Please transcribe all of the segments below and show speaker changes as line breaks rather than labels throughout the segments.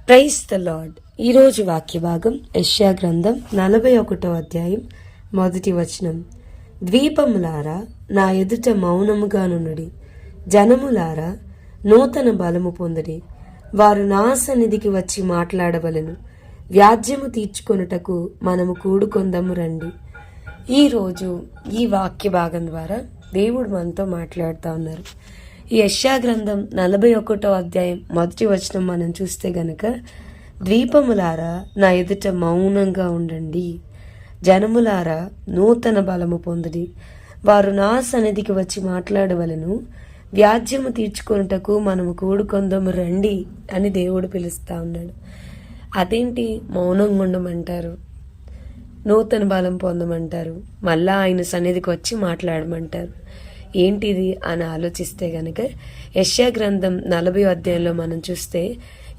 Praise the lord. ఈరోజు వాక్య భాగం యెషయా గ్రంథం 41వ అధ్యాయం 1వ వచనం. ద్వీపములారా నా ఎదుట మౌనముగా నుండుడి, జనములారా నూతన బలము పొందుడి. వారు నా సన్నిధికి వచ్చి మాట్లాడవలెను, వ్యాజ్యము తీర్చుకొనుటకు మనము కూడుకొందము రండి. ఈరోజు ఈ వాక్య భాగం ద్వారా దేవుడు మనతో మాట్లాడుతూ ఉన్నారు. ఈ యెషయా గ్రంథం 41వ అధ్యాయం 1వ వచనం మనం చూస్తే గనక, ద్వీపములారా నా ఎదుట మౌనంగా ఉండండి, జనములారా నూతన బలము పొందుడి. వారు నా సన్నిధికి వచ్చి మాట్లాడవలను, వ్యాజ్యము తీర్చుకొనుటకు మనము కూడుకొందము రండి అని దేవుడు పిలుస్తా ఉన్నాడు. అదేంటి మౌనంగా ఉండమంటారు, నూతన బలం పొందమంటారు, మళ్ళా ఆయన సన్నిధికి వచ్చి మాట్లాడమంటారు, ఏంటిది అని ఆలోచిస్తే గనక యెషయా గ్రంథం 40వ అధ్యాయంలో మనం చూస్తే,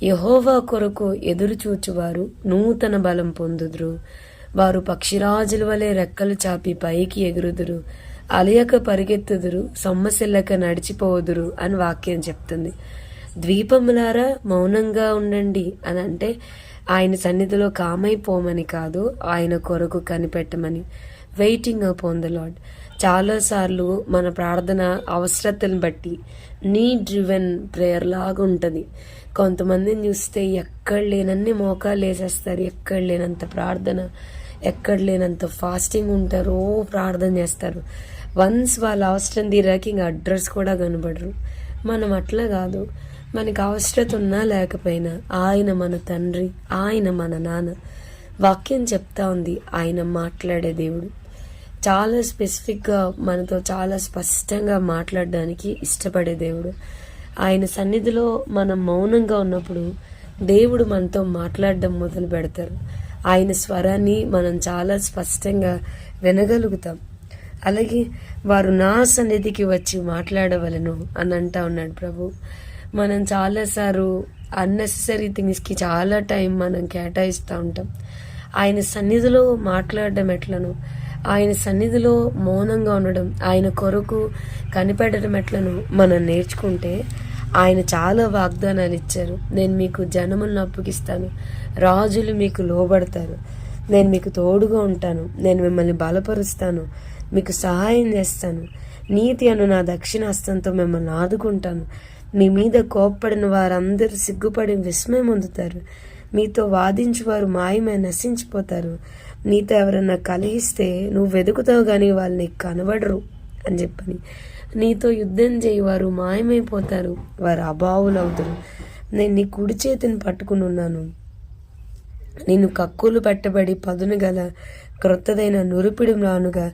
యెహోవా కొరకు ఎదురు చూచువారు నూతన బలం పొందుదురు, వారు పక్షిరాజుల వలె రెక్కలు చాపి పైకి ఎగురుదురు, అలయక పరిగెత్తుదురు, సొమ్మసిల్లక నడిచిపోదురు అని వాక్యం చెప్తుంది. ద్వీపములారా మౌనంగా ఉండండి అని అంటే ఆయన సన్నిధిలో కామైపోమని కాదు, ఆయన కొరకు కనిపెట్టమని. Waiting upon the lord. చాలాసార్లు మన ప్రార్థన అవసరతను బట్టి నీడ్ డ్రివెన్ ప్రేయర్ లాగా ఉంటుంది. కొంతమందిని చూస్తే ఎక్కడ లేనన్ని మోకాలు వేసేస్తారు, ఎక్కడ లేనంత ప్రార్థన, ఎక్కడ లేనంత ఫాస్టింగ్ ఉంటారు, ప్రార్థన చేస్తారు. వన్స్ వాళ్ళ అవసరం తీరాక ఇంక అడ్రస్ కూడా కనబడరు. మనం అట్లా కాదు. మనకి అవసరత ఉన్నా లేకపోయినా ఆయన మన తండ్రి, ఆయన మన నాన్న. వాక్యం చెప్తా ఉంది, ఆయన మాట్లాడే దేవుడు. చాలా స్పెసిఫిక్గా మనతో చాలా స్పష్టంగా మాట్లాడడానికి ఇష్టపడే దేవుడు. ఆయన సన్నిధిలో మనం మౌనంగా ఉన్నప్పుడు దేవుడు మనతో మాట్లాడడం మొదలు పెడతారు. ఆయన స్వరాన్ని మనం చాలా స్పష్టంగా వినగలుగుతాం. అలాగే వారు నా సన్నిధికి వచ్చి మాట్లాడవలను అని అంటా ఉన్నాడు ప్రభు. మనం చాలాసార్లు అన్నెసెసరీ థింగ్స్కి చాలా టైం మనం కేటాయిస్తూ ఉంటాం. ఆయన సన్నిధిలో మాట్లాడడం ఎట్లను, ఆయన సన్నిధిలో మౌనంగా ఉండడం, ఆయన కొరకు కనిపెట్టడం ఎట్లను మనం నేర్చుకుంటే, ఆయన చాలా వాగ్దానాలు ఇచ్చారు. నేను మీకు జనములను అప్పగిస్తాను, రాజులు మీకు లోబడతారు, నేను మీకు తోడుగా ఉంటాను, నేను మిమ్మల్ని బలపరుస్తాను, మీకు సహాయం చేస్తాను, నీతి అను నా దక్షిణ హస్తంతో మిమ్మల్ని ఆదుకుంటాను, మీ మీద కోప్పడిన వారందరూ సిగ్గుపడి విస్మయం పొందుతారు, మీతో వాదించి వారు మాయమై నశించిపోతారు, నీతో ఎవరన్నా కలిగిస్తే నువ్వు వెతుకుతావు కానీ వాళ్ళు నీకు కనబడరు అని చెప్పని, నీతో యుద్ధం చేయి వారు మాయమైపోతారు, వారు అభావులవుతారు, నేను నీ కుడి చేతిని పట్టుకుని ఉన్నాను, నేను కక్కులు పెట్టబడి పదును గల క్రొత్తదైన నురిపిడి రానుగా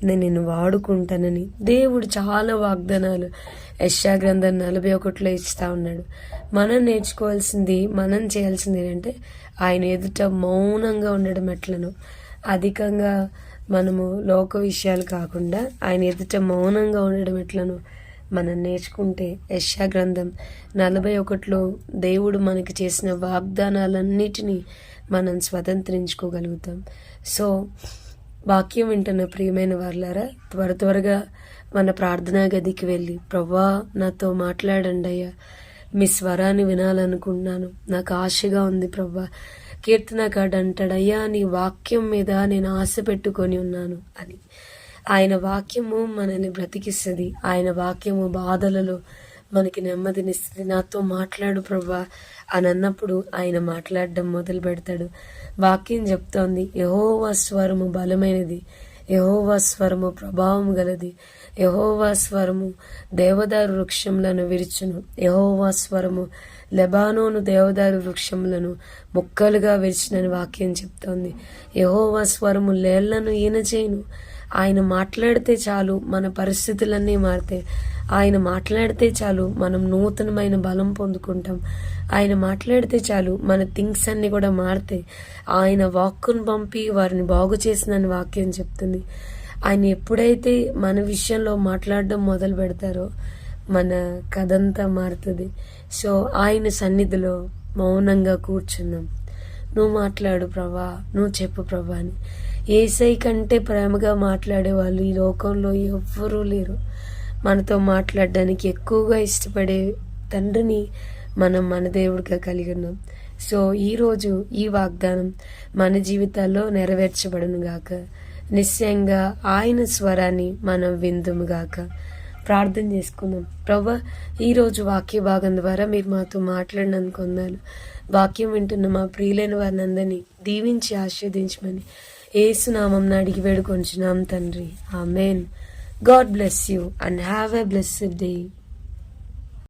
నేను నిన్ను వాడుకుంటానని దేవుడు చాలా వాగ్దానాలు యెషయా గ్రంథం 41లో ఇస్తా ఉన్నాడు. మనం నేర్చుకోవాల్సింది, మనం చేయాల్సింది ఏంటంటే ఆయన ఎదుట మౌనంగా ఉండడం ఎట్లను. అధికంగా మనము లోక విషయాలు కాకుండా ఆయన ఎదుట మౌనంగా ఉండడం ఎట్లను మనం నేర్చుకుంటే యెషయా గ్రంథం 41లో దేవుడు మనకి చేసిన వాగ్దానాలన్నిటినీ మనం స్వతంత్రించుకోగలుగుతాం. సో వాక్యం వింటున్న ప్రియమైన వారులారా, త్వరగా మన ప్రార్థనా గదికి వెళ్ళి, ప్రభువా నాతో మాట్లాడండి అయ్యా, మీ స్వరాన్ని వినాలనుకుంటున్నాను, నాకు ఆశగా ఉంది ప్రభువా. కీర్తనకాడు అంటాడు, అయ్యా నీ వాక్యం మీద నేను ఆశ పెట్టుకొని ఉన్నాను అని. ఆయన వాక్యము మనల్ని బ్రతికిస్తుంది. ఆయన వాక్యము బాధలలో మనకి నెమ్మదినిస్తుంది. నాతో మాట్లాడు ప్రభువా అని అన్నప్పుడు ఆయన మాట్లాడడం మొదలు పెడతాడు. వాక్యం చెప్తోంది, యెహోవా స్వరము బలమైనది, యెహోవా స్వరము ప్రభావం గలది, యెహోవా స్వరము దేవదారు వృక్షములను విరుచును, యెహోవా స్వరము లెబానోను దేవదారు వృక్షములను ముక్కలుగా విరిచినని వాక్యం చెప్తోంది. యెహోవా స్వరము లేళ్లను ఈనచేయును. ఆయన మాట్లాడితే చాలు మన పరిస్థితులన్నీ మారితే, ఆయన మాట్లాడితే చాలు మనం నూతనమైన బలం పొందుకుంటాం, ఆయన మాట్లాడితే చాలు మన థింగ్స్ అన్నీ కూడా మారితే, ఆయన వాక్కును పంపి వారిని బాగు చేసినని వాక్యం చెప్తుంది. ఆయన ఎప్పుడైతే మన విషయంలో మాట్లాడడం మొదలు పెడతారో మన కథంతా మారుతుంది. సో ఆయన సన్నిధిలో మౌనంగా కూర్చున్నాం. నువ్వు మాట్లాడు ప్రభా, నువ్వు చెప్పు ప్రభా అని. యేసై కంటే ప్రేమగా మాట్లాడే వాళ్ళు ఈ లోకంలో ఎవ్వరూ లేరు. మనతో మాట్లాడడానికి ఎక్కువగా ఇష్టపడే తండ్రిని మనం మన దేవుడిగా కలిగి ఉన్నాం. సో ఈరోజు ఈ వాగ్దానం మన జీవితాల్లో నెరవేర్చబడును గాక. నిశ్చయంగా ఆయన స్వరాన్ని మనం విందుము గాక. ప్రార్థన చేసుకుందాం. ప్రభా, ఈరోజు వాక్య భాగం ద్వారా మీరు మాతో మాట్లాడినందుకు వందనాలు. వాక్యం వింటున్న మా ప్రియులైన వారిని అందరినీ దీవించి ఆశీర్వదించమని యేసు నామమున అడిగి వేడుకొంచున్నాం తండ్రి. Amen. God bless you and have a blessed day.